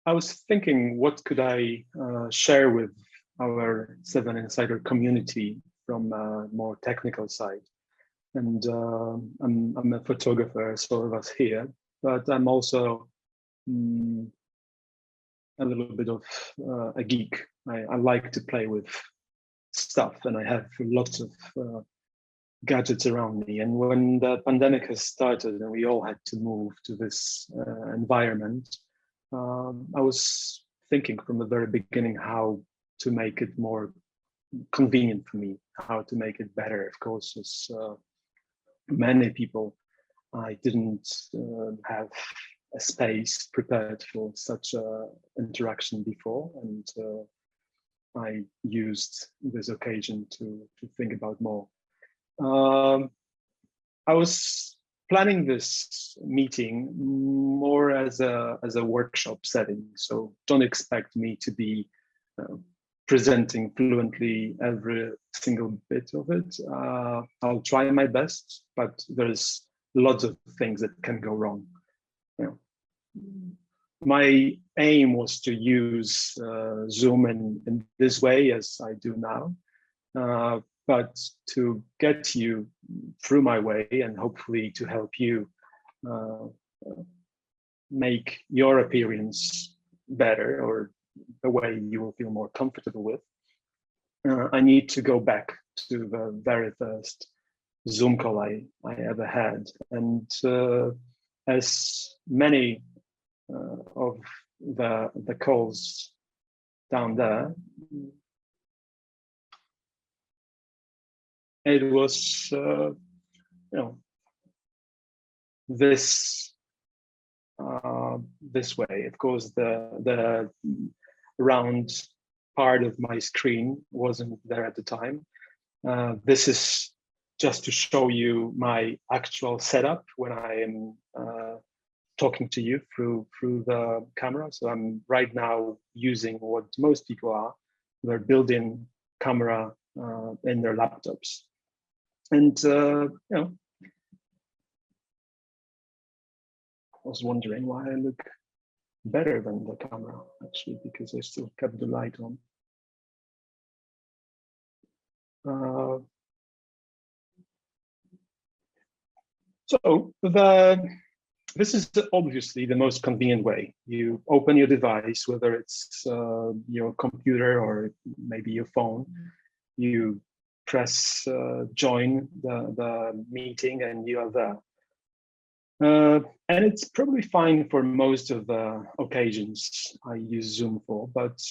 I was thinking, what could I share with our Seven Insider community from a more technical side? And I'm a photographer, as all of us here, but I'm also a little bit of a geek. I like to play with stuff, and I have lots of gadgets around me. And when the pandemic has started and we all had to move to this environment, I was thinking from the very beginning how to make it more convenient for me, how to make it better. Of course, as many people, I didn't have a space prepared for such interaction before, and I used this occasion to think about more. I was planning this meeting more as a workshop setting, so don't expect me to be presenting fluently every single bit of it. I'll try my best, but there's lots of things that can go wrong. You know, my aim was to use Zoom in this way as I do now, but to get you through my way and hopefully to help you make your appearance better or the way you will feel more comfortable with, I need to go back to the very first Zoom call I ever had. And as many of the calls down there, it was this way. Of course, the round part of my screen wasn't there at the time. This is just to show you my actual setup when I am talking to you through the camera. So I'm right now using what most people are, their built-in camera in their laptops. And I was wondering why I look better than the camera, actually, because I still kept the light on. So this is obviously the most convenient way. You open your device, whether it's your computer or maybe your phone. You press join the meeting and you are there. And it's probably fine for most of the occasions I use Zoom for, but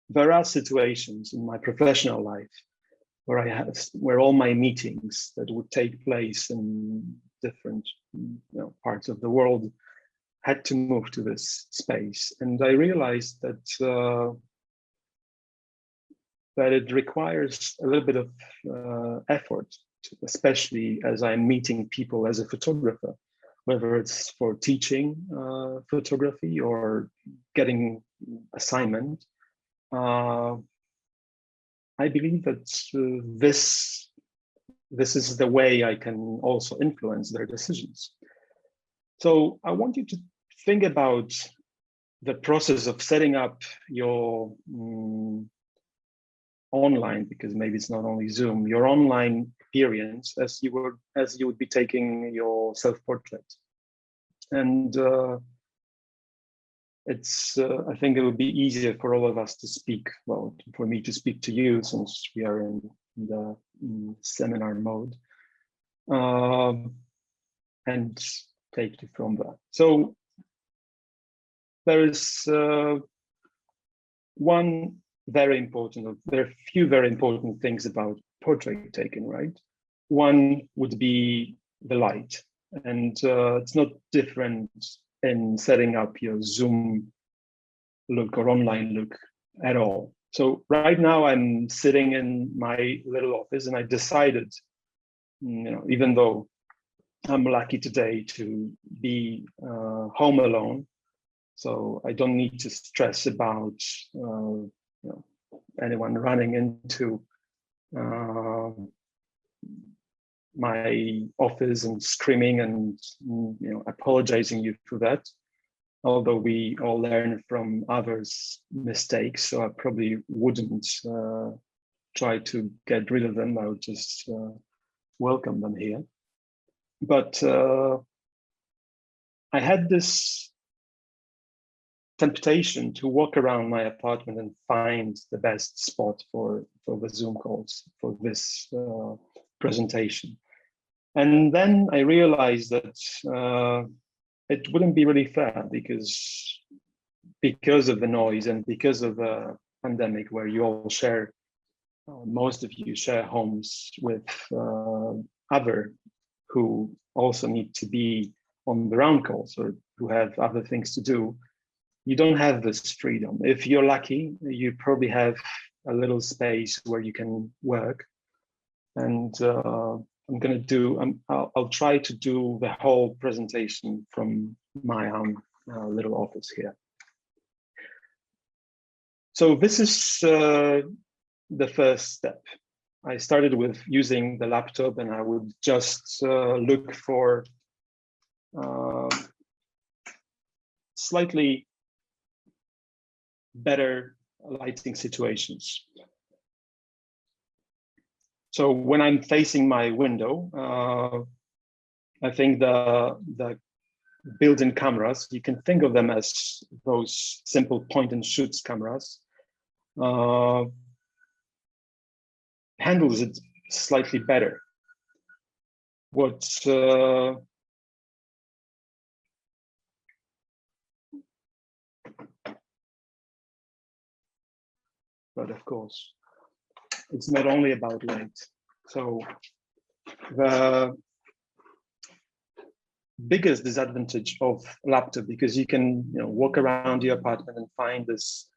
there are situations in my professional life where all my meetings that would take place in different parts of the world had to move to this space. And I realized that it requires a little bit of effort, especially as I'm meeting people as a photographer, whether it's for teaching photography or getting assignment. I believe that this is the way I can also influence their decisions. So I want you to think about the process of setting up your online, because maybe it's not only Zoom, your online experience as you would be taking your self-portrait. And I think it would be easier for all of us to speak, well, for me to speak to you, since we are in the seminar mode, and take it from there. So there is there are a few very important things about portrait taking, right? One would be the light, and it's not different in setting up your Zoom look or online look at all. So right now I'm sitting in my little office, and I decided, even though I'm lucky today to be home alone, so I don't need to stress about anyone running into my office and screaming and apologizing you for that. although we all learn from others' mistakes, so I probably wouldn't try to get rid of them. I would just welcome them here. But I had this temptation to walk around my apartment and find the best spot for the Zoom calls, for this presentation. And then I realized that it wouldn't be really fair because of the noise and because of the pandemic, where you all share, most of you share homes with other who also need to be on the round calls or who have other things to do. You don't have this freedom. If you're lucky, you probably have a little space where you can work. And I'll try to do the whole presentation from my own little office here. So this is the first step. I started with using the laptop, and I would just look for slightly better lighting situations. So when I'm facing my window, I think the built-in cameras, you can think of them as those simple point and shoots cameras, handles it slightly better. But of course, it's not only about light. So the biggest disadvantage of laptop, because you can walk around your apartment and find this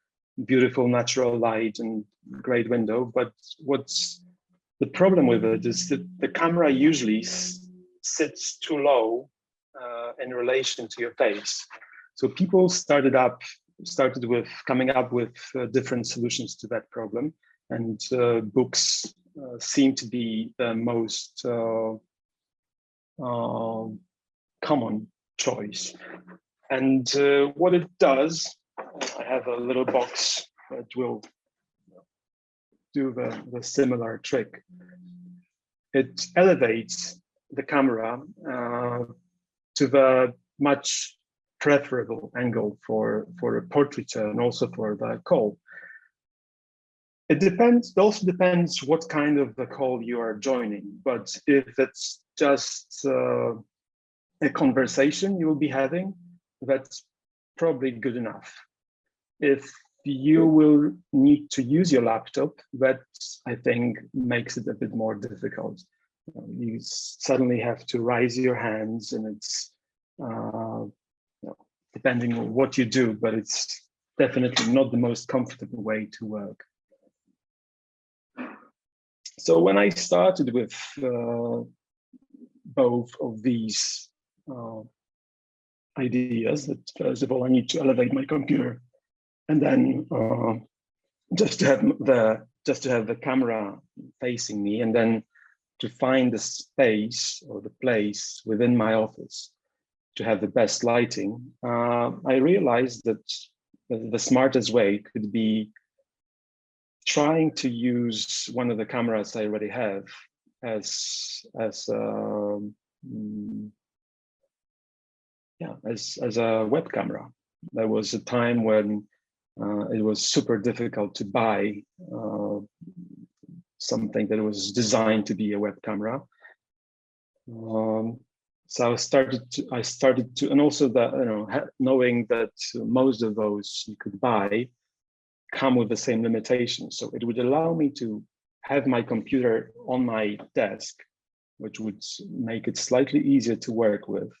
beautiful natural light and great window, but what's the problem with it is that the camera usually sits too low in relation to your face. So people started with coming up with different solutions to that problem, and books seem to be the most common choice. And what it does, I have a little box that will do the similar trick. It elevates the camera to the much preferable angle for a portrait and also for the call. It also depends what kind of the call you are joining, but if it's just a conversation you will be having, that's probably good enough. If you will need to use your laptop, that I think makes it a bit more difficult. You suddenly have to raise your hands, and it's depending on what you do, but it's definitely not the most comfortable way to work. So when I started with both of these ideas, that first of all I need to elevate my computer, and then just to have the camera facing me, and then to find the space or the place within my office to have the best lighting, I realized that the smartest way could be trying to use one of the cameras I already have as a web camera. There was a time when it was super difficult to buy something that was designed to be a web camera. So I started to, and also that knowing that most of those you could buy come with the same limitations. So it would allow me to have my computer on my desk, which would make it slightly easier to work with.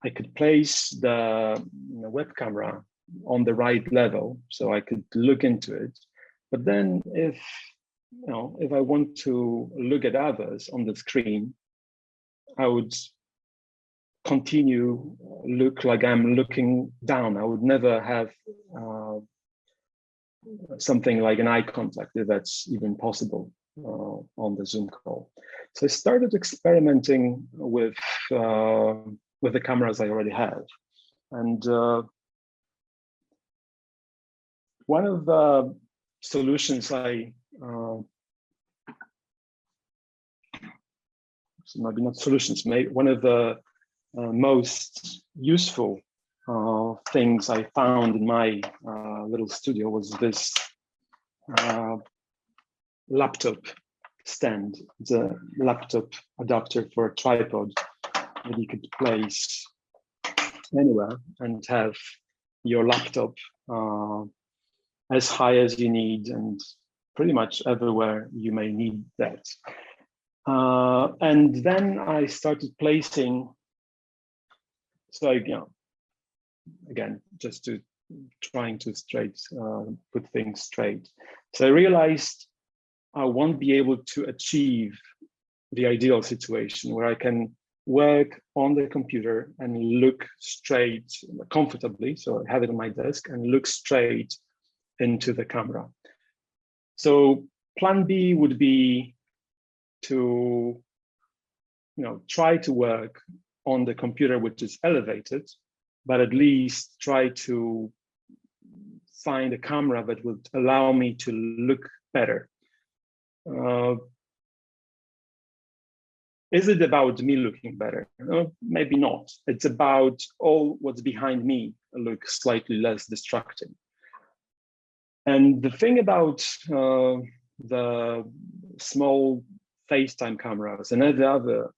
I could place the web camera on the right level, so I could look into it. But then if I want to look at others on the screen, I would continue look like I'm looking down. I would never have something like an eye contact, if that's even possible on the Zoom call. So I started experimenting with the cameras I already have. And one of the solutions maybe not solutions, maybe one of the most useful things I found in my little studio was this laptop stand. It's a laptop adapter for a tripod that you could place anywhere and have your laptop as high as you need and pretty much everywhere you may need that. And then I started placing, so again, just to trying to put things straight. So I realized I won't be able to achieve the ideal situation where I can work on the computer and look straight comfortably. So I have it on my desk and look straight into the camera. So plan B would be to try to work on the computer which is elevated, but at least try to find a camera that would allow me to look better. Is it about me looking better? Maybe not. It's about all what's behind me look slightly less distracting. And the thing about the small FaceTime cameras and the other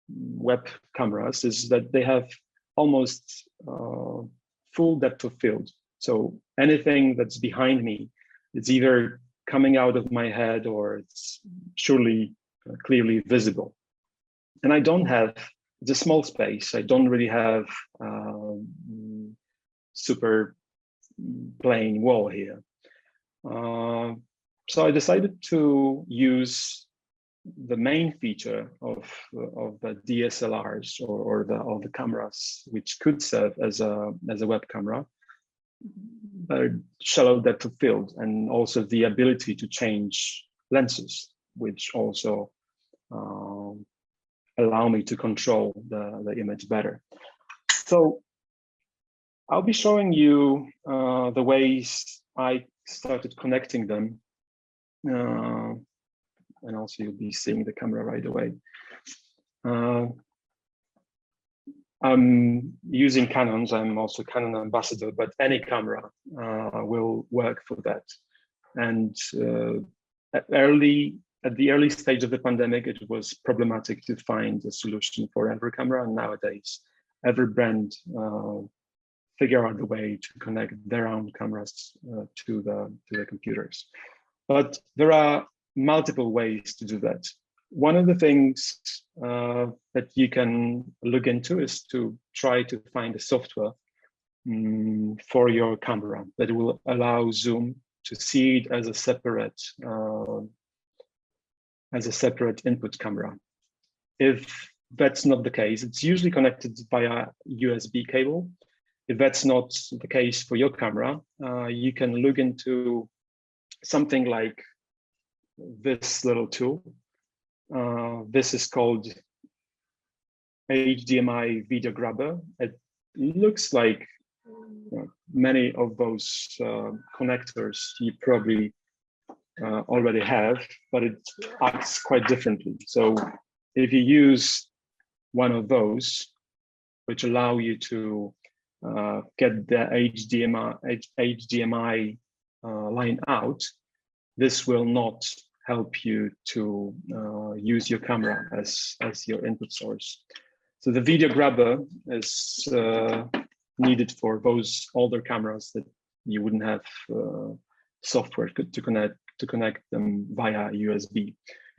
web cameras is that they have almost full depth of field. So anything that's behind me, it's either coming out of my head or it's surely clearly visible. And I don't have, it's a small space. I don't really have super plain wall here. So I decided to use the main feature of the DSLRs or the cameras, which could serve as a web camera, shallow depth of field, and also the ability to change lenses, which also allow me to control the image better. So I'll be showing you the ways I started connecting them. And also you'll be seeing the camera right away. I'm using Canons. I'm also Canon ambassador, but any camera will work for that. And at the early stage of the pandemic, it was problematic to find a solution for every camera. And nowadays, every brand figure out the way to connect their own cameras to the computers. But there are multiple ways to do that. One of the things that you can look into is to try to find a software for your camera that will allow Zoom to see it as a separate input camera. If that's not the case, it's usually connected via USB cable. If that's not the case for your camera, you can look into something like this little tool. This is called HDMI Video Grabber. It looks like many of those connectors you probably already have, but it acts quite differently. So if you use one of those, which allow you to get the HDMI line out, this will not help you to use your camera as your input source. So the video grabber is needed for those older cameras that you wouldn't have software to connect them via USB.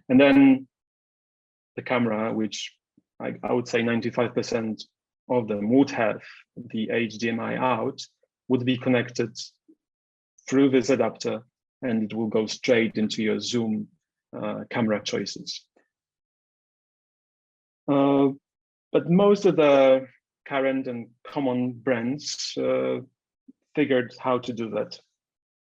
And then the camera, which I would say 95% of them would have the HDMI out, would be connected through this adapter, and it will go straight into your Zoom camera choices. But most of the current and common brands figured how to do that.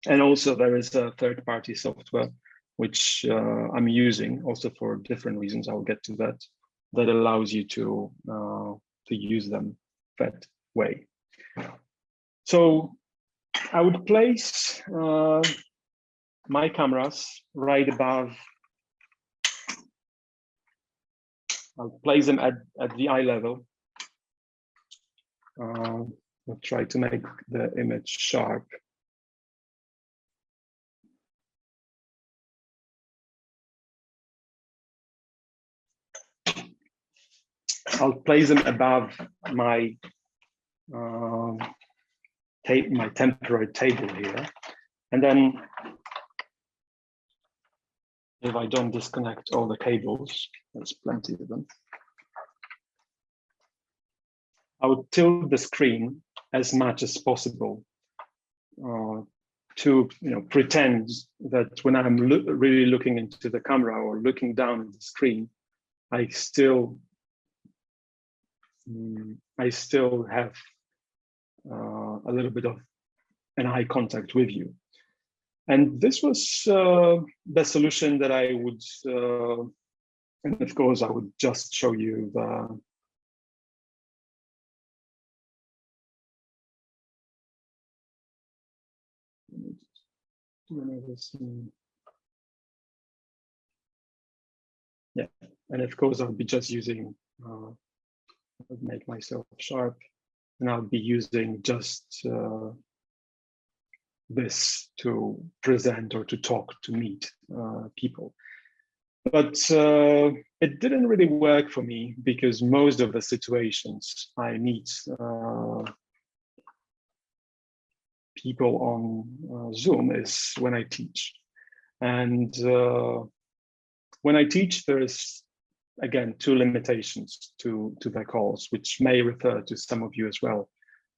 And also there is a third-party software, which I'm using also for different reasons, I'll get to that, that allows you to use them that way. So I would place my cameras right above. I'll place them at the eye level. I'll try to make the image sharp. I'll place them above my my temporary table here, and then if I don't disconnect all the cables, there's plenty of them, I would tilt the screen as much as possible to pretend that when I'm really looking into the camera or looking down at the screen, I still have a little bit of an eye contact with you. And this was the solution that I would, and of course I would just show you the yeah, and of course I'll be just using make myself sharp, and I'll be using just this to present or to talk, to meet people. But it didn't really work for me because most of the situations I meet people on Zoom is when I teach. And when I teach, there is, again, two limitations to the calls, which may refer to some of you as well.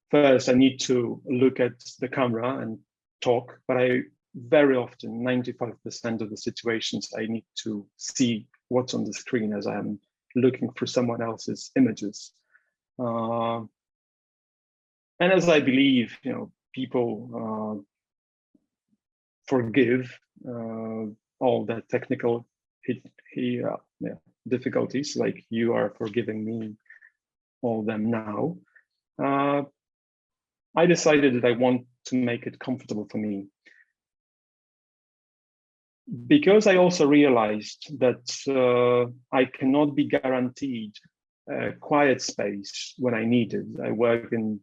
First, I need to look at the camera and talk, but I very often, 95% of the situations, I need to see what's on the screen as I'm looking for someone else's images. And as I believe, people forgive all the technical difficulties, like you are forgiving me all them now. I decided that I want to make it comfortable for me, because I also realized that I cannot be guaranteed a quiet space when I need it. I work in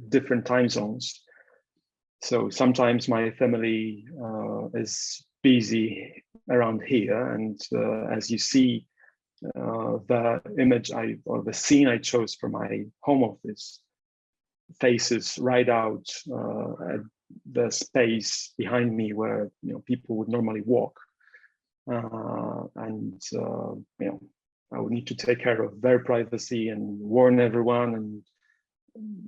different time zones, so sometimes my family is busy around here, and as you see, the image or the scene I chose for my home office faces right out at the space behind me where people would normally walk, and I would need to take care of their privacy and warn everyone, and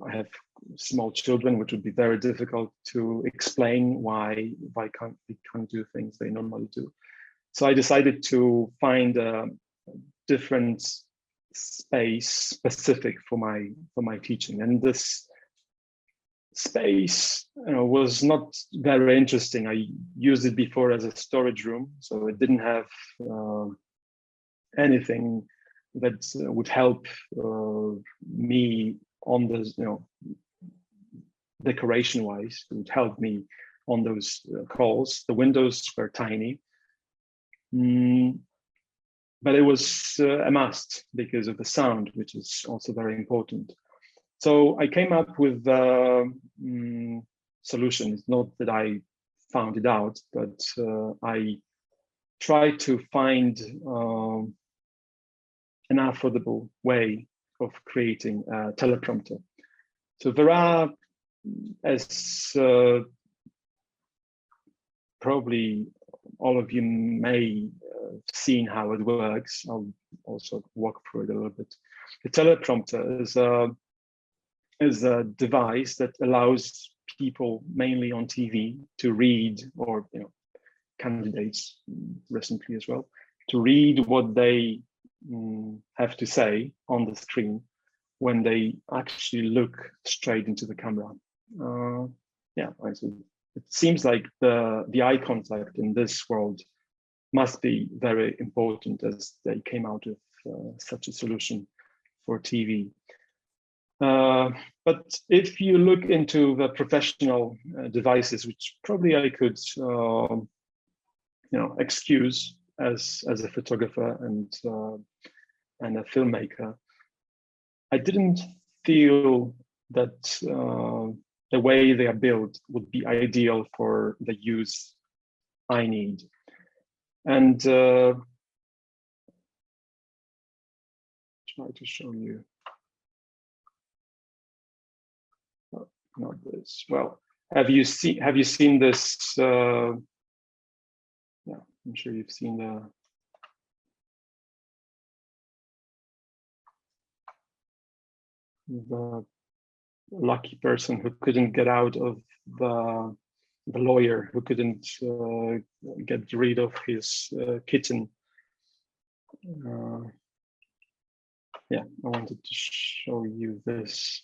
I have small children, which would be very difficult to explain why we can't do things they normally do. So I decided to find a different space specific for my teaching, and this space was not very interesting. I used it before as a storage room, so it didn't have anything that would help me on this, decoration wise. It would help me on those calls. The windows were tiny, but it was a must because of the sound, which is also very important. So I came up with a solution. It's not that I found it out, but I tried to find an affordable way of creating a teleprompter. So there are, as probably all of you may have seen how it works. I'll also walk through it a little bit. The teleprompter is a device that allows people, mainly on TV, to read, or candidates recently as well, to read what they have to say on the screen when they actually look straight into the camera. It seems like the eye contact in this world must be very important, as they came out with such a solution for TV. But if you look into the professional devices, which probably I could, excuse as a photographer and a filmmaker, I didn't feel that the way they are built would be ideal for the use I need. And try to show you. Oh, not this. Well, have you seen this? Yeah, I'm sure you've seen the lucky person who couldn't get out of the lawyer who couldn't get rid of his kitten. Yeah, I wanted to show you this.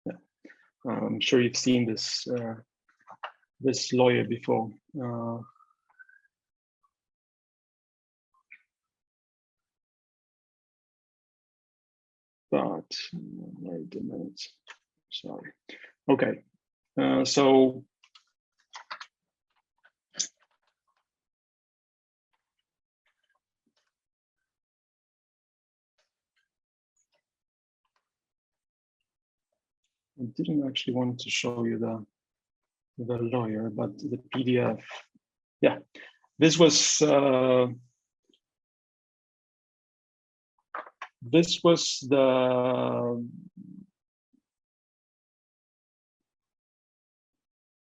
Yeah, I'm sure you've seen this this lawyer before. But wait a minute. Sorry. Okay. So I didn't actually want to show you the lawyer, but the PDF. Yeah, this was the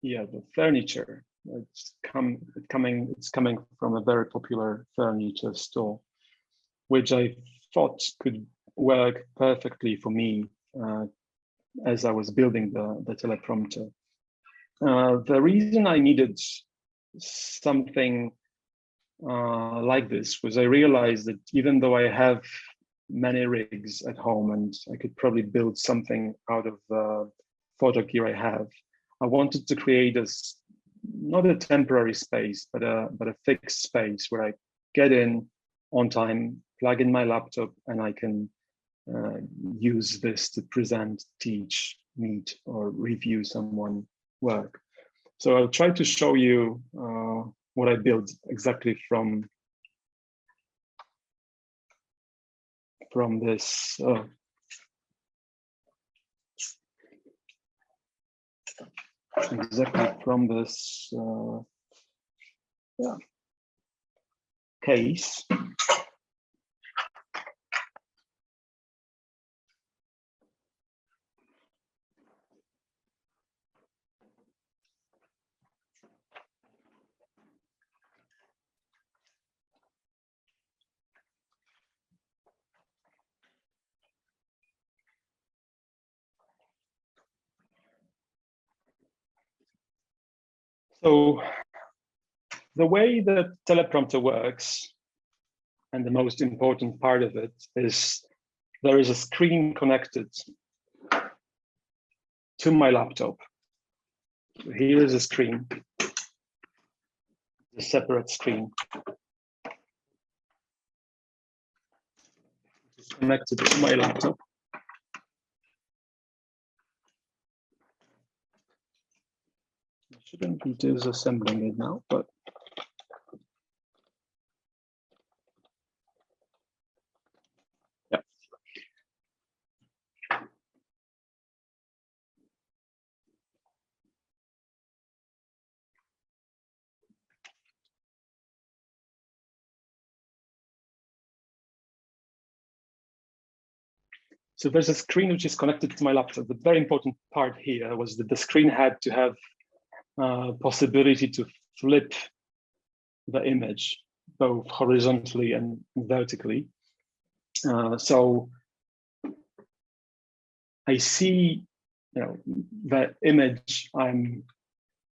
the furniture. It's coming from a very popular furniture store, which I thought could work perfectly for me as I was building the teleprompter. The reason I needed something like this was I realized that even though I have many rigs at home and I could probably build something out of the photo gear I have, I wanted to create not a temporary space, but a fixed space where I get in on time, plug in my laptop, and I can use this to present, teach, meet, or review someone's work. So I'll try to show you what I built exactly from this. Exactly from this case. So the way that teleprompter works, and the most important part of it, is there is a screen connected to my laptop. So here is a screen, a separate screen. It's connected to my laptop. I shouldn't be disassembling it now, but yeah. So there's a screen which is connected to my laptop. The very important part here was that the screen had to have possibility to flip the image both horizontally and vertically. So I see, the image I'm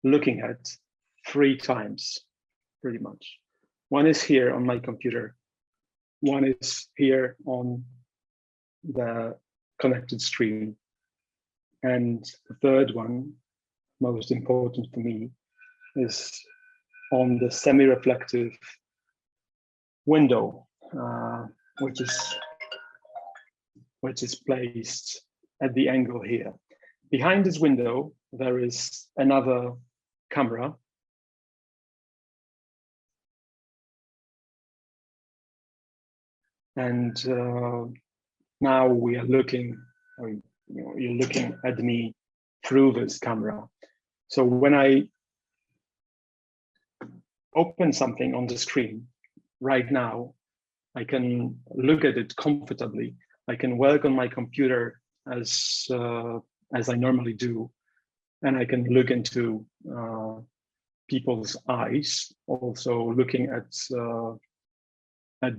looking at 3 times, pretty much. One is here on my computer. One is here on the connected screen. And the third one most important for me is on the semi-reflective window, which is placed at the angle here. Behind this window, there is another camera. And now we are looking, or, you're looking at me through this camera. So when I open something on the screen right now, I can look at it comfortably. I can work on my computer as I normally do, and I can look into people's eyes, also looking at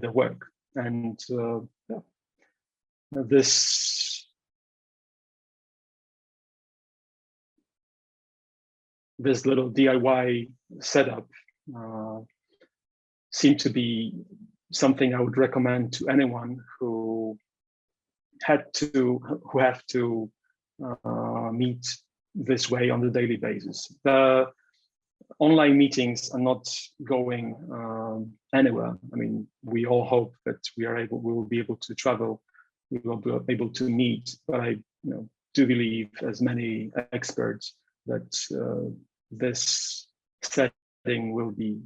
the work. And yeah, this little DIY setup seemed to be something I would recommend to anyone who have to meet this way on a daily basis. The online meetings are not going anywhere. I mean, we all hope that we will be able to travel, we will be able to meet, but I do believe, as many experts, that this setting will be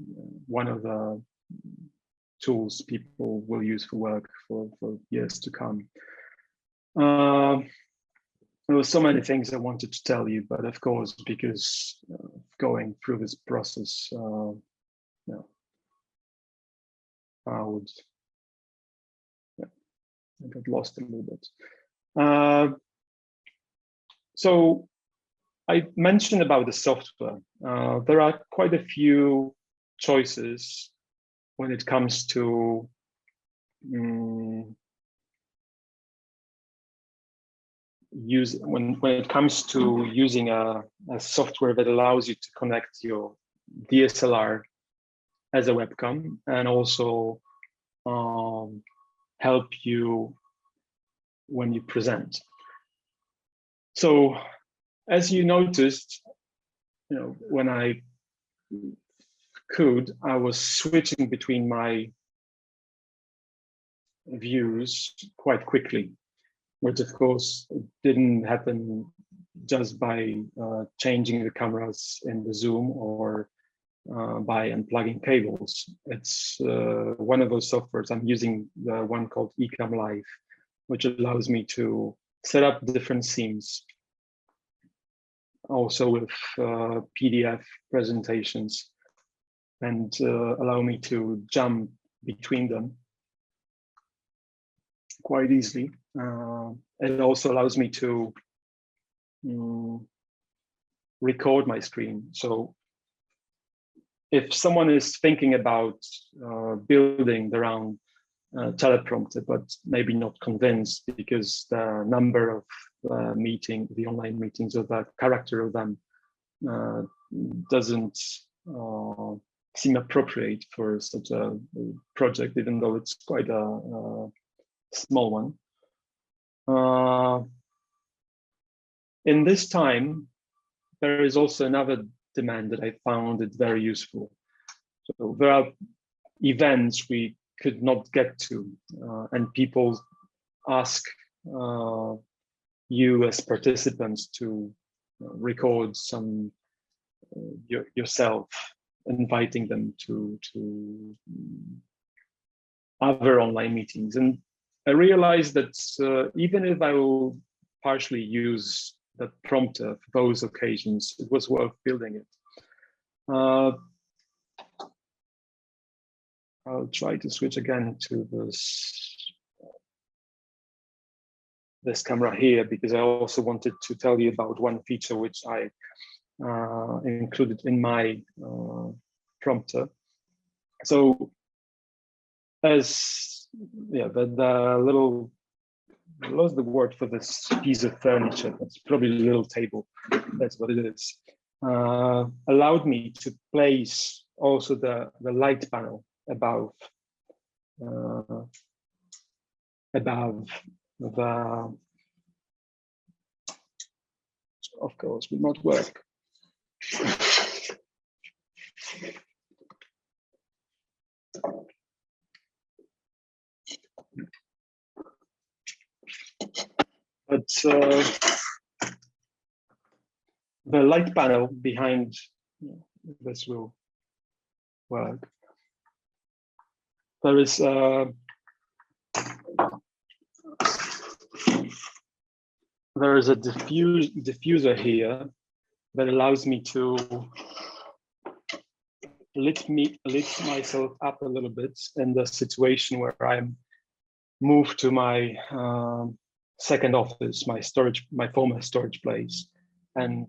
one of the tools people will use for work for years to come. There were so many things I wanted to tell you, but of course, because going through this process, I got lost a little bit. So I mentioned about the software. There are quite a few choices when it comes to when it comes to using a software that allows you to connect your DSLR as a webcam, and also help you when you present. So, as you noticed, when I could, I was switching between my views quite quickly, which of course didn't happen just by changing the cameras in the Zoom or by unplugging cables. It's one of those softwares. I'm using the one called Ecamm Live, which allows me to set up different scenes, also with PDF presentations, and allow me to jump between them quite easily. It also allows me to record my screen. So if someone is thinking about building their own teleprompter, but maybe not convinced because the number of the online meetings, or the character of them doesn't seem appropriate for such a project, even though it's quite a small one. In this time, there is also another demand that I found it very useful. So there are events we could not get to, and people ask you as participants to record some yourself, inviting them to other online meetings. And I realized that even if I will partially use that prompter for those occasions, it was worth building it. I'll try to switch again to this camera here, because I also wanted to tell you about one feature which I included in my prompter. So the little, I lost the word for this piece of furniture, it's probably a little table, that's what it is, allowed me to place also the light panel above the, of course, will not work. But the light panel behind this will work. There is a diffuser here that allows me to lift myself up a little bit in the situation where I'm moved to my second office, my former storage place, and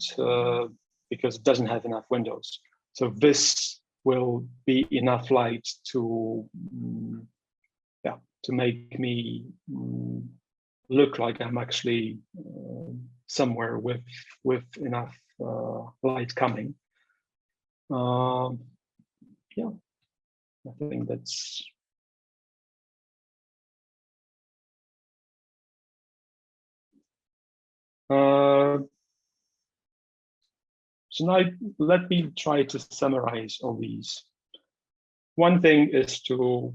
because it doesn't have enough windows. So this will be enough light to make me look like I'm actually somewhere with enough light coming. Yeah, I think that's. So now let me try to summarize all these. One thing is to,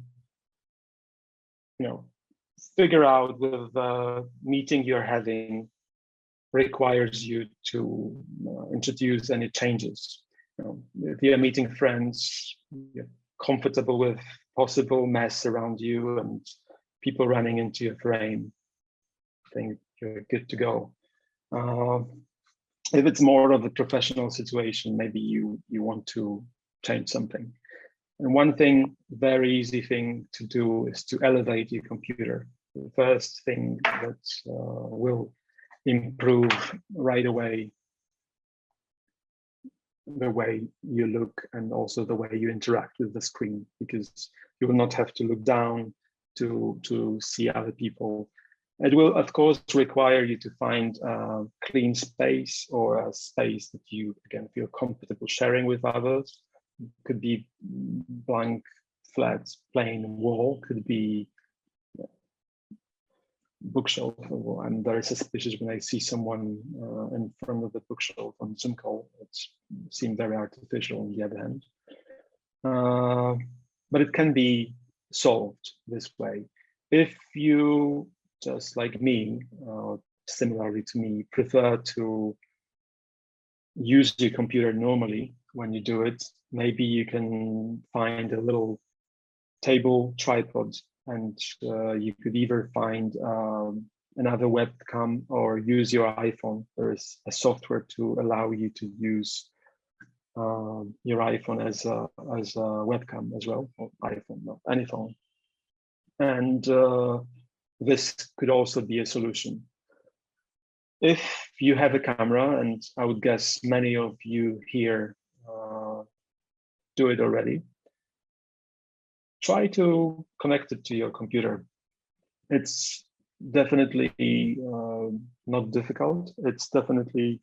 figure out whether the meeting you're having requires you to introduce any changes. If you're meeting friends, you're comfortable with possible mess around you and people running into your frame, I think you're good to go. If it's more of a professional situation, maybe you want to change something. And one thing, very easy thing to do is to elevate your computer. The first thing that will improve right away the way you look and also the way you interact with the screen, because you will not have to look down to see other people. It will, of course, require you to find a clean space or a space that you, again, feel comfortable sharing with others. It could be blank, flat, plain wall, could be bookshelf. I'm very suspicious when I see someone in front of the bookshelf on Zoom call. It seems very artificial on the other hand. But it can be solved this way. If you, just like me, similarly to me, prefer to use your computer normally when you do it, maybe you can find a little table tripod, and you could either find another webcam or use your iPhone. There is a software to allow you to use your iPhone as a webcam as well, or iPhone, no, any phone. And this could also be a solution. If you have a camera, and I would guess many of you here do it already, try to connect it to your computer. It's definitely not difficult. It's definitely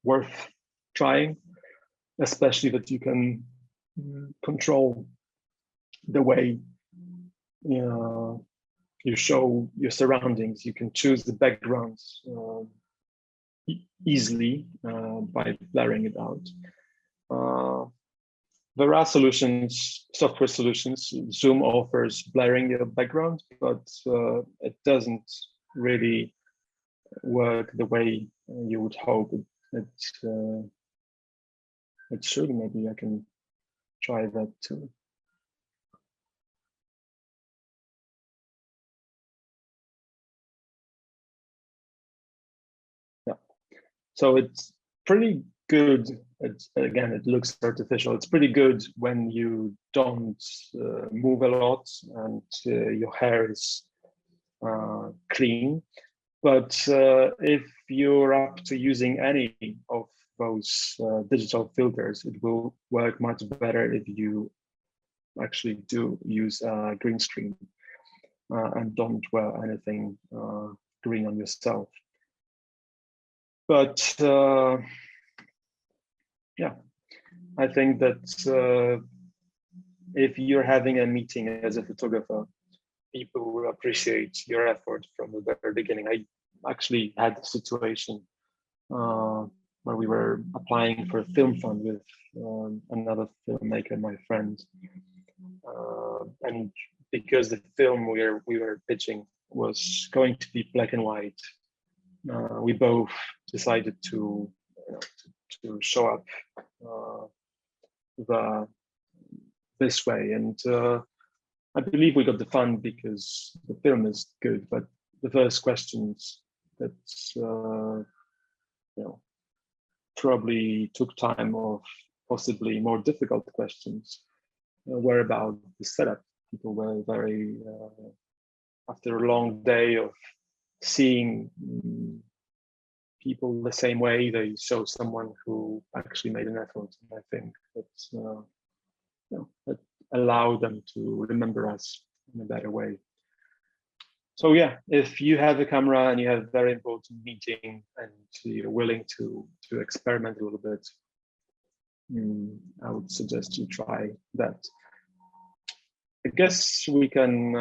worth trying, especially that you can control the way you show your surroundings. You can choose the backgrounds easily by blurring it out. There are solutions, software solutions. Zoom offers blurring your background, but it doesn't really work the way you would hope it should. Maybe I can try that too. Yeah, so it's pretty good. Again, it looks artificial. It's pretty good when you don't move a lot and your hair is clean. But if you're up to using any of those digital filters, it will work much better if you actually do use a green screen and don't wear anything green on yourself. But yeah, I think that if you're having a meeting as a photographer, people will appreciate your effort from the very beginning. I actually had a situation where we were applying for a film fund with another filmmaker, my friend, and because the film we were pitching was going to be black and white, we both decided to show up this way, and I believe we got the fund because the film is good. But the first questions that probably took time, or possibly more difficult questions, were about the setup. People were very, after a long day of seeing people the same way, they saw someone who actually made an effort. And I think that allowed them to remember us in a better way. So yeah, if you have a camera and you have a very important meeting and you're willing to experiment a little bit, I would suggest you try that. I guess we can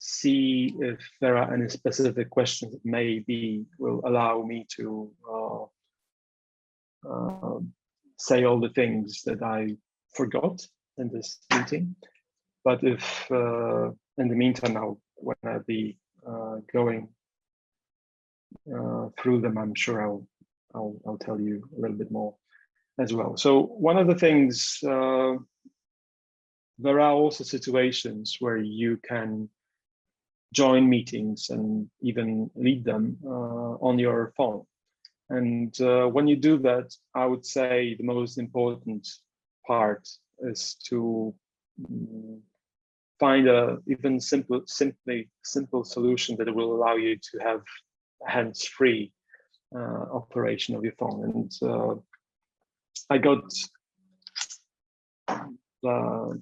see if there are any specific questions that maybe will allow me to say all the things that I forgot in this meeting. But if in the meantime, when I'll be going through them, I'm sure I'll tell you a little bit more as well. So one of the things, there are also situations where you can join meetings and even lead them on your phone. And when you do that, I would say the most important part is to find a even simple solution that will allow you to have hands-free operation of your phone. And I got a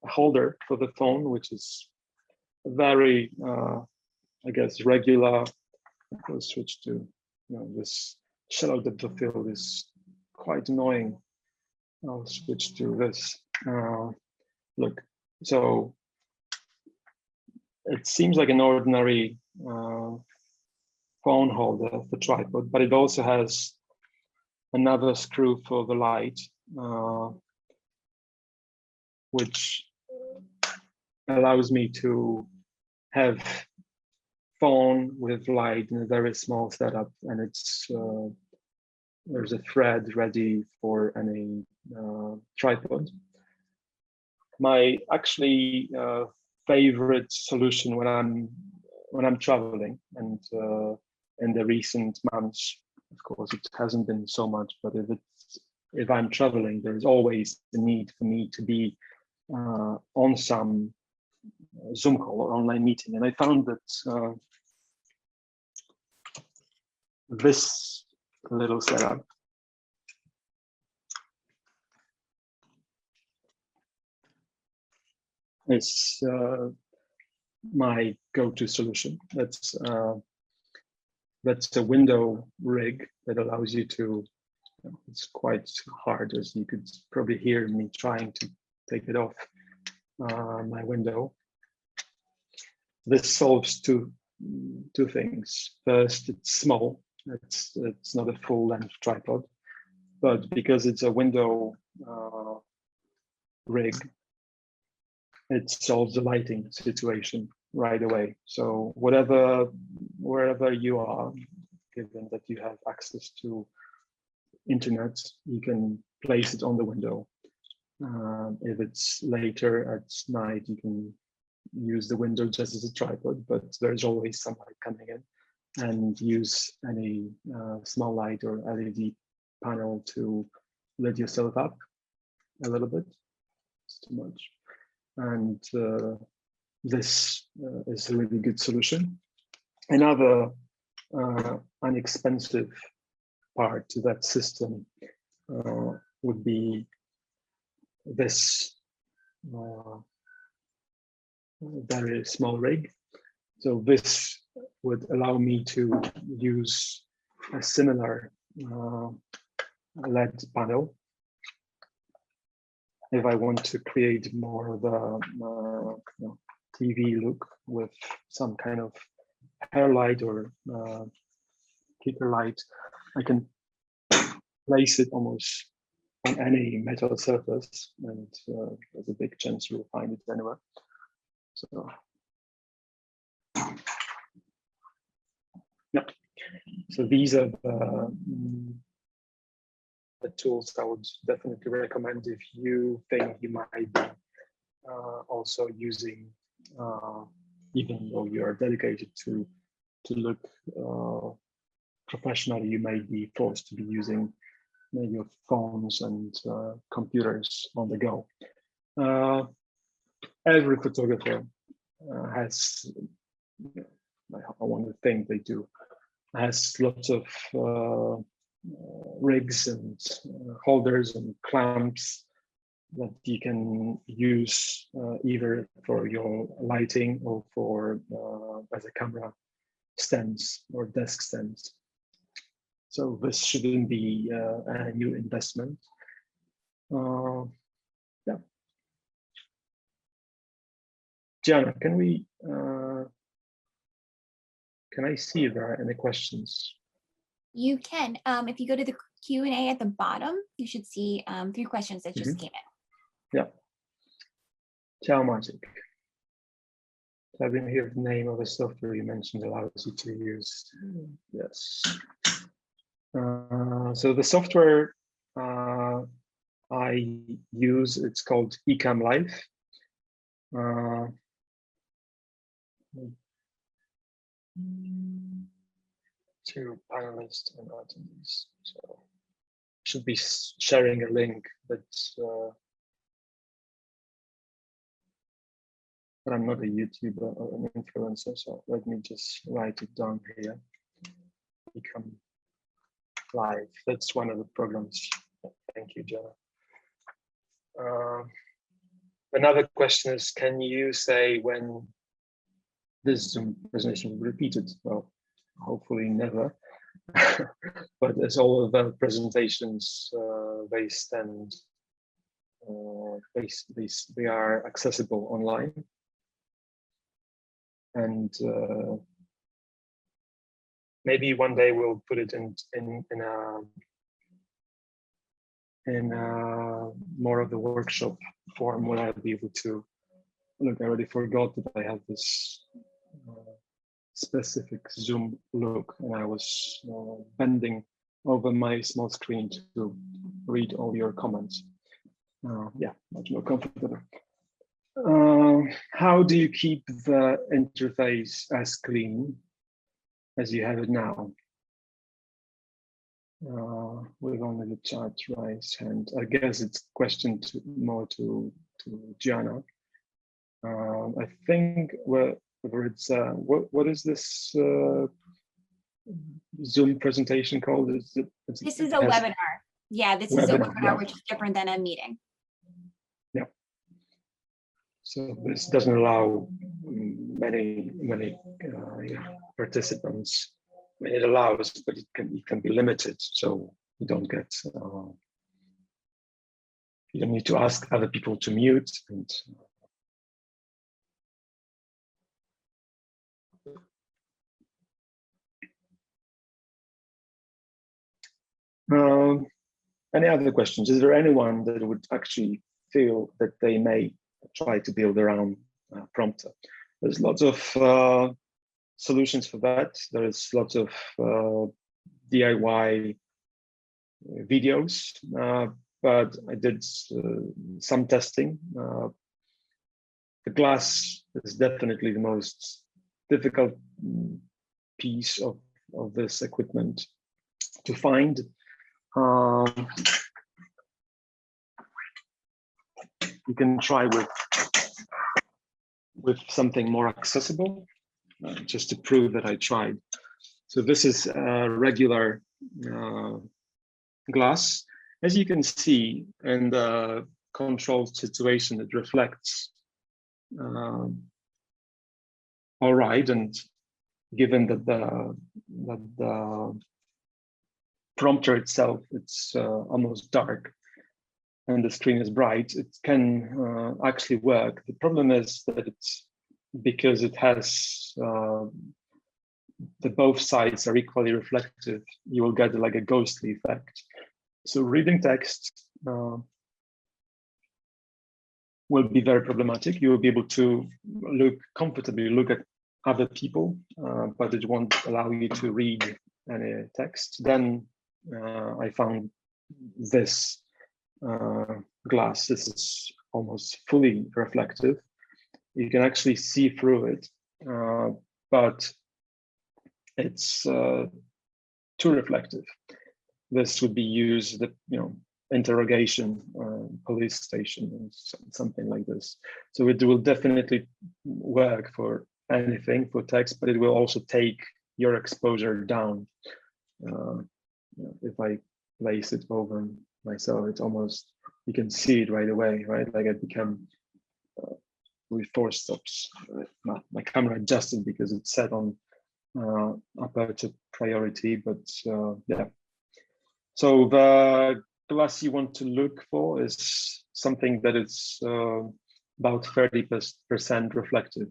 holder for the phone, which is very, I guess, regular. I'll switch to, this shallow depth of field is quite annoying. I'll switch to this. Look, so it seems like an ordinary phone holder for tripod, but it also has another screw for the light, which allows me to have phone with light in a very small setup, and it's there's a thread ready for any tripod. My actually favorite solution when I'm traveling, and in the recent months, of course, it hasn't been so much, but if I'm traveling, there's always the need for me to be on some Zoom call or online meeting. And I found that this little setup is my go-to solution. That's a window rig that allows you to, it's quite hard, as you could probably hear me trying to take it off my window. This solves two things. First, it's small. It's not a full-length tripod, but because it's a window rig, it solves the lighting situation right away. So wherever you are, given that you have access to internet, you can place it on the window. If it's later at night, you can use the window just as a tripod, but there's always sunlight coming in, and use any small light or LED panel to lit yourself up a little bit. It's too much. And this is a really good solution. Another inexpensive part to that system would be this very small rig. So this would allow me to use a similar LED panel if I want to create more of a TV look with some kind of hair light or kicker light, I can place it almost on any metal surface, and there's a big chance you'll find it anywhere. So, yep. So these are the tools I would definitely recommend if you think you might be also using, even though you are dedicated to look professionally, you may be forced to be using your phones and computers on the go. Every photographer has, I want to think they do, has lots of rigs and holders and clamps that you can use either for your lighting or for as a camera stands or desk stands. So this shouldn't be a new investment. Yeah. Gianna, can I see if there are any questions? You can. If you go to the Q&A at the bottom, you should see 3 questions that just came in. Yeah. Ciao, Maciek. I didn't hear the name of the software you mentioned allows you to use. Yes. So the software I use, it's called Ecamm Live. To panelists and attendees. So should be sharing a link, but I'm not a YouTuber or an influencer, so let me just write it down here. Ecamm Live. That's one of the programs. Thank you, Jenna. Another question is, can you say when this Zoom presentation will be repeated? Well, hopefully never. But as all of the presentations, they stand, they are accessible online. And maybe one day we'll put it in more of the workshop form where I'll be able to look. I already forgot that I have this specific Zoom look, and I was bending over my small screen to read all your comments. Yeah, much more comfortable. How do you keep the interface as clean as you have it now? With only the chat raised hand. I guess it's a question more to Gianna. I think whether it's what is this Zoom presentation called? This is a webinar. Yeah, this is a webinar, which is different than a meeting. Yeah. So this doesn't allow many participants. I mean, it allows, but it can be limited. So you don't get you don't need to ask other people to mute. And any other questions? Is there anyone that would actually feel that they may try to build their own prompter? There's lots of solutions for that. There is lots of DIY videos, but I did some testing. The glass is definitely the most difficult piece of this equipment to find. You can try with something more accessible, just to prove that I tried. So this is a regular glass. As you can see in the controlled situation, it reflects all right. And given that the prompter itself, it's almost dark and the screen is bright, it can actually work. The problem is that it's because it has the both sides are equally reflective, you will get like a ghostly effect. So reading text will be very problematic. You will be able to comfortably look at other people, but it won't allow you to read any text. Then I found this glass. This is almost fully reflective. You can actually see through it, but it's too reflective. This would be used, interrogation, police station, and something like this. So it will definitely work for anything, for text, but it will also take your exposure down. If I place it over myself, it's almost, you can see it right away, right? Like it become with 4 stops. My camera adjusted because it's set on aperture priority, but yeah. So the glass you want to look for is something that is about 30% reflective,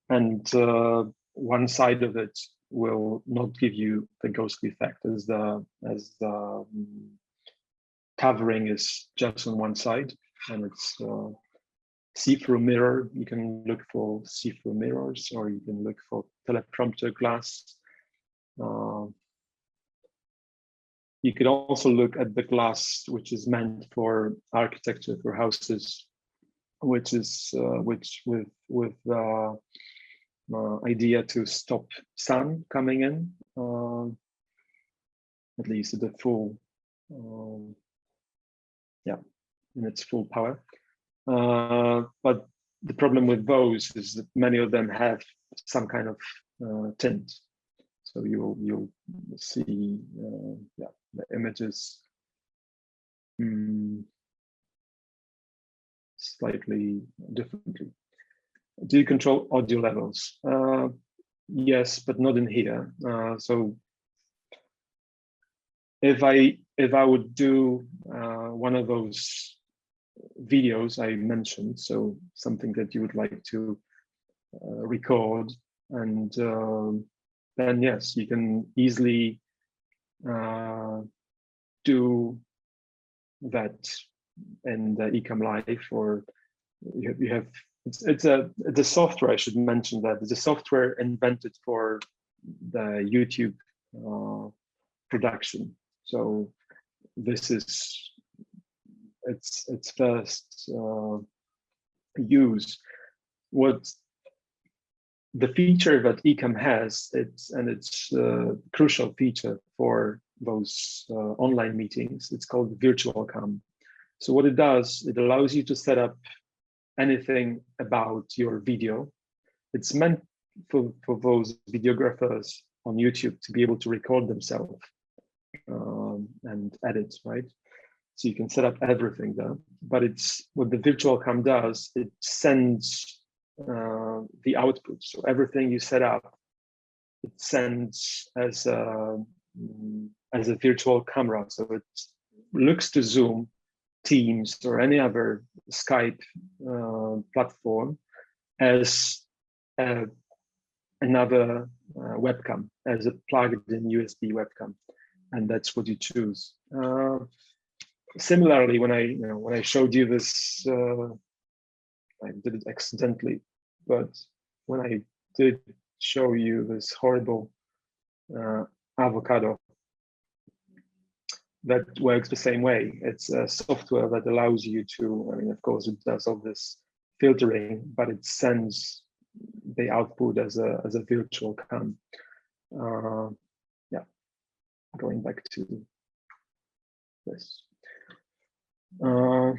and one side of it will not give you the ghostly effect, as the covering is just on one side, and it's see-through mirror. You can look for see-through mirrors, or you can look for teleprompter glass. You could also look at the glass which is meant for architecture, for houses, which is with idea to stop sun coming in, at least at the full, in its full power. But the problem with those is that many of them have some kind of tint. So you'll see the images slightly differently. Do you control audio levels? Yes, but not in here. So if I would do one of those videos I mentioned, so something that you would like to record, and then yes, you can easily do that in the Ecamm Live, or you have it's the software. I should mention that it's a software invented for the YouTube production. So this is its first use. What the feature that Ecamm has, it's a crucial feature for those online meetings. It's called virtual cam. So what it does, it allows you to set up anything about your video. It's meant for those videographers on YouTube to be able to record themselves and edit, right? So you can set up everything there. But it's what the virtual cam does, it sends the output. So everything you set up, it sends as a virtual camera. So it looks to Zoom, Teams, or any other Skype platform as another webcam, as a plugged-in USB webcam, and that's what you choose. Similarly, when I showed you this, I did it accidentally, but when I did show you this horrible avocado, that works the same way. It's a software that allows you to, I mean, of course, it does all this filtering, but it sends the output as a virtual cam. Yeah, going back to this. The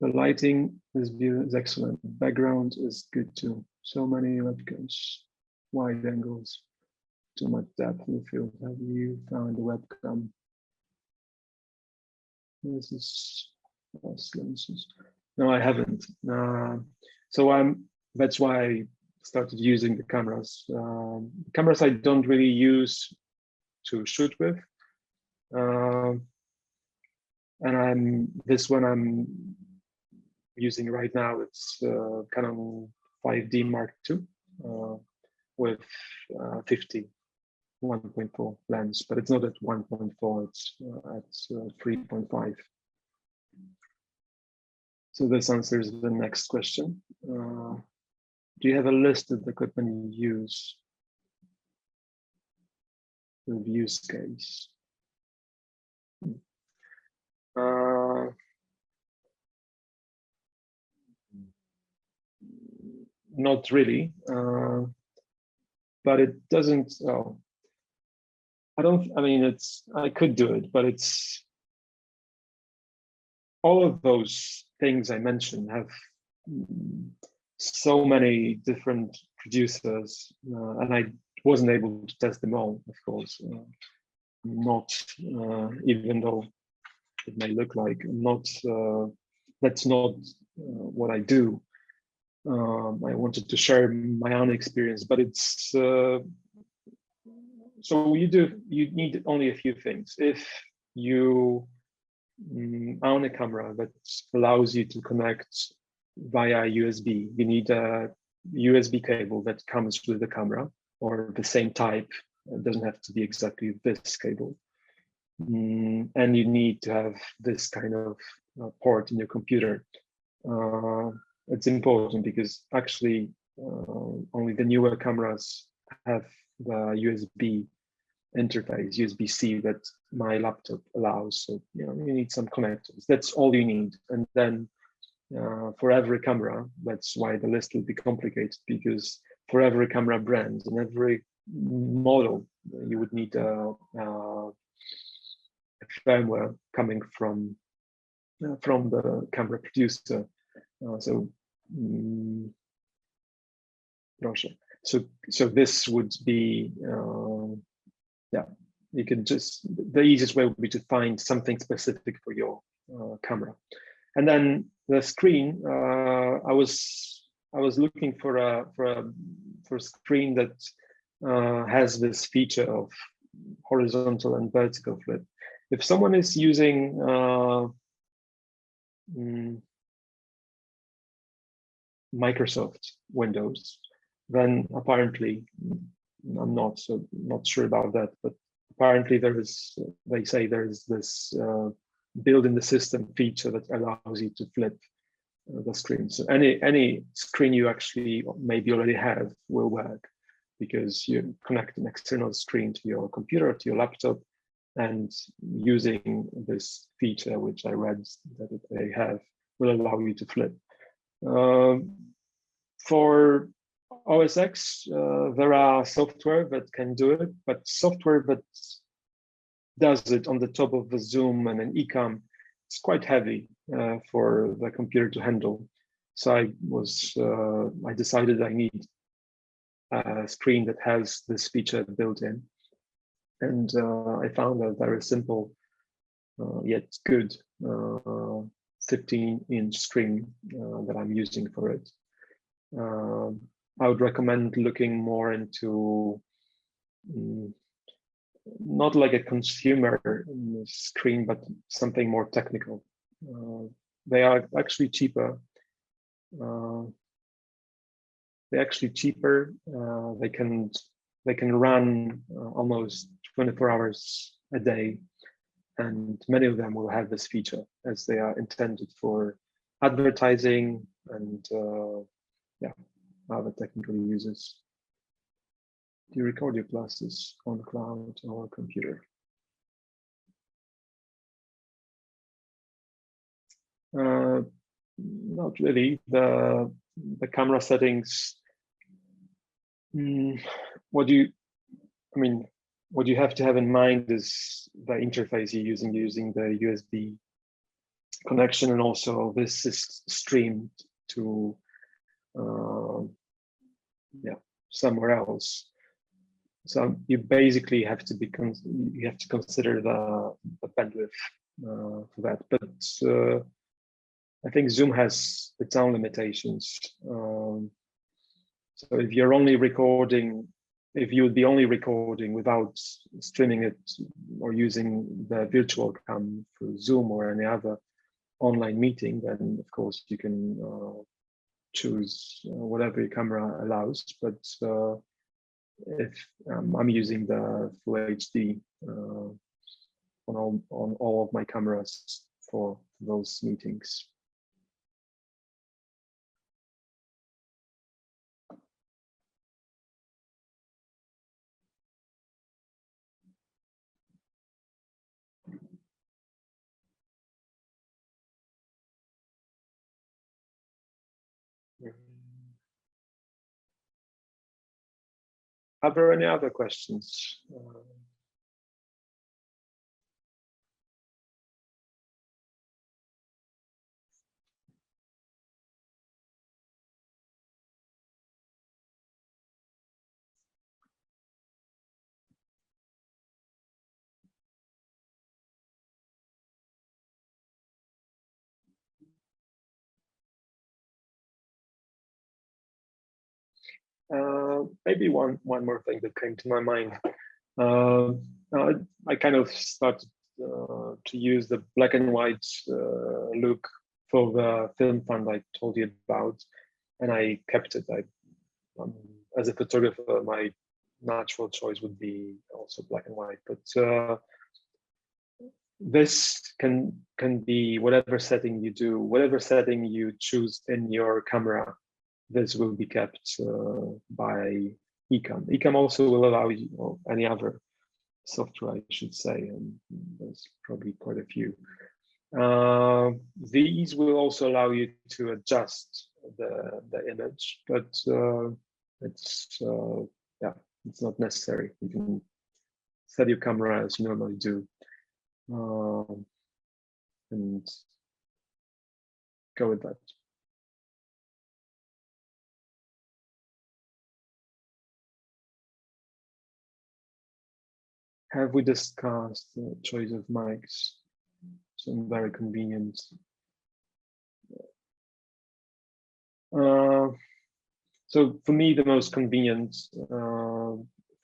lighting, this view is excellent. Background is good too. So many webcams, wide angles, too much depth in the field. Have you found a webcam? This is lenses. No, I haven't. So that's why I started using the cameras. Cameras I don't really use to shoot with. And this one I'm using right now, it's Canon 5D Mark II. with 50 1.4 lens, but it's not at 1.4, it's at 3.5. So this answers the next question. Do you have a list of the equipment you use with use case? Not really, but it doesn't. Oh, I mean, I could do it, but it's all of those things I mentioned have so many different producers, and I wasn't able to test them all, of course. Not even though it may look like not. That's not what I do. I wanted to share my own experience, but it's so you need only a few things. If you own a camera that allows you to connect via USB, you need a USB cable that comes with the camera, or the same type. It doesn't have to be exactly this cable. And you need to have this kind of port in your computer. It's important because actually only the newer cameras have the USB interface, USB-C, that my laptop allows. So you need some connectors. That's all you need. And then for every camera, that's why the list will be complicated, because for every camera brand and every model, you would need a firmware coming from the camera producer. So this would be you can just, the easiest way would be to find something specific for your camera. And then the screen, I was looking for a screen that has this feature of horizontal and vertical flip. If someone is using Microsoft Windows, then apparently, I'm not sure about that, but apparently they say there is this build in the system feature that allows you to flip the screen. So any screen you actually maybe already have will work, because you connect an external screen to your computer, to your laptop, and using this feature, which I read that they have, will allow you to flip. For OS X, there are software that can do it, but software that does it on the top of the Zoom and an eCam, it's quite heavy for the computer to handle. So I decided I need a screen that has this feature built in. And I found a very simple yet good 15-inch screen that I'm using for it. I would recommend looking more into not like a consumer screen, but something more technical. They are actually cheaper. They're actually cheaper. They can run almost 24 hours a day, and many of them will have this feature, as they are intended for advertising and other technical uses. Do you record your classes on cloud or computer? Not really. The camera settings. What you have to have in mind is the interface you're using. You're using the USB connection, and also this is streamed to somewhere else. So you basically have to consider the bandwidth for that. But I think Zoom has its own limitations. So if you would be only recording without streaming it or using the virtual cam for Zoom or any other online meeting, then of course you can choose whatever your camera allows. But if I'm using the Full HD on all of my cameras for those meetings. Are there any other questions? Maybe one more thing that came to my mind. I kind of started to use the black and white look for the film fund I told you about, and I kept it. As a photographer, my natural choice would be also black and white, but this can be whatever setting you do, whatever setting you choose in your camera. This will be kept by Ecamm. Ecamm also will allow you, or any other software, I should say, and there's probably quite a few. These will also allow you to adjust the image, but it's not necessary. You can set your camera as you normally do, and go with that. Have we discussed the choice of mics? Some very convenient. So for me, the most convenient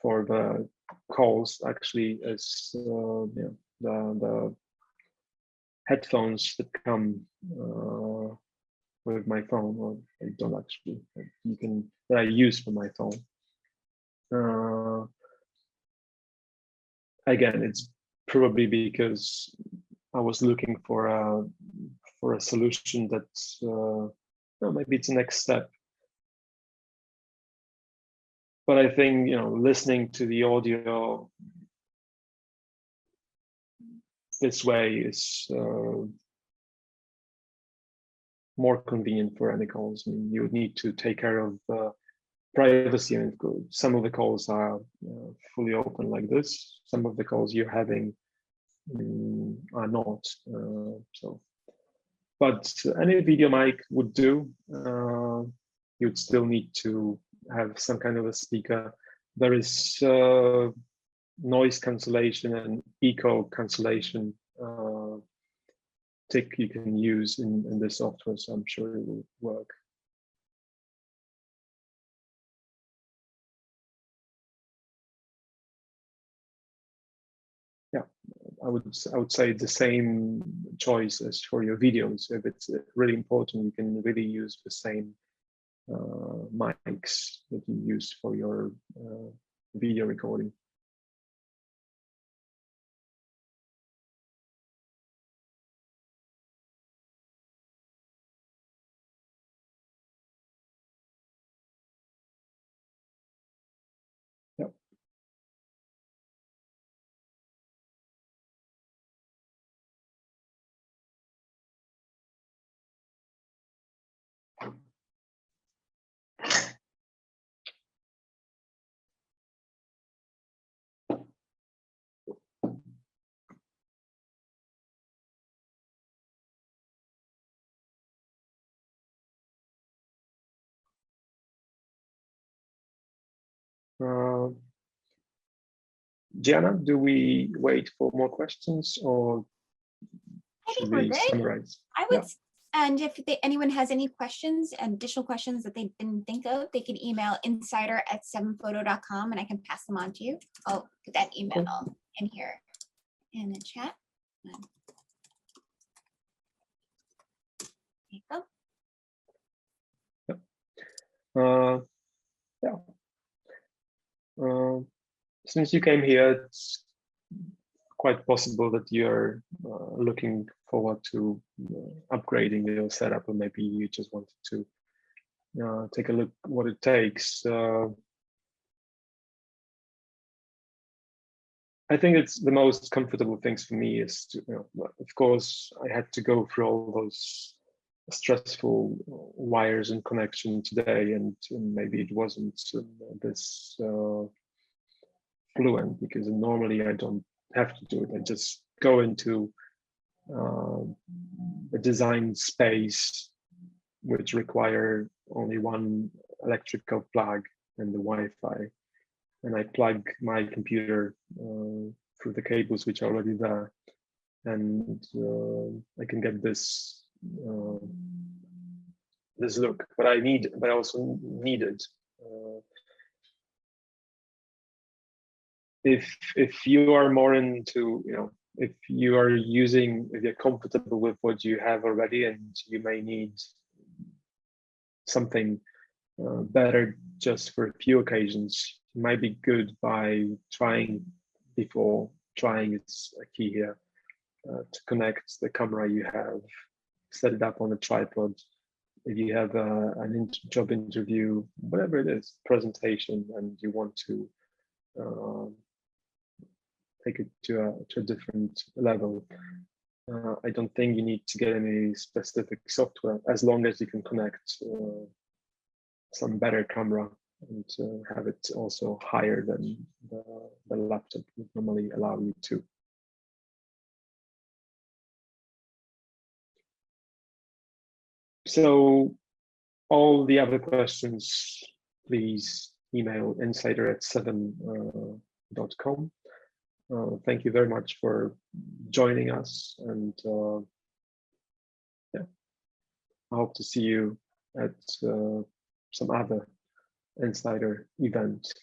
for the calls actually is the headphones that come with my phone, or I don't actually. That I use for my phone. Again, it's probably because I was looking for a solution that maybe it's the next step. But I think listening to the audio this way is more convenient for any calls. I mean, you would need to take care of privacy, and some of the calls are fully open like this. Some of the calls you're having are not. But any video mic would do. You'd still need to have some kind of a speaker. There is noise cancellation and echo cancellation tick you can use in this software, so I'm sure it will work. Yeah, I would say the same choice as for your videos. If it's really important, you can really use the same mics that you use for your video recording. Yep. Gianna, do we wait for more questions, or should we summarize? I would, and if anyone has any questions, additional questions that they didn't think of, they can email insider@7photo.com and I can pass them on to you. I'll put that email in here in the chat. There you go. Yeah. Since you came here, it's quite possible that you're looking forward to upgrading your setup, or maybe you just wanted to take a look what it takes. I think it's the most comfortable things for me is to, of course, I had to go through all those stressful wires and connection today, and maybe it wasn't this fluent, because normally I don't have to do it. I just go into a design space which require only one electrical plug and the Wi-Fi, and I plug my computer through the cables which are already there, and I can get this this look. But I also needed. If you are more into, if you're comfortable with what you have already, and you may need something better just for a few occasions, it might be good by trying before trying. It's a key here to connect the camera you have, set it up on a tripod. If you have an job interview, whatever it is, presentation, and you want to take it to a different level, I don't think you need to get any specific software, as long as you can connect some better camera and have it also higher than the laptop would normally allow you to. So all the other questions, please email insider@7.com. Thank you very much for joining us, and yeah, I hope to see you at some other Insider event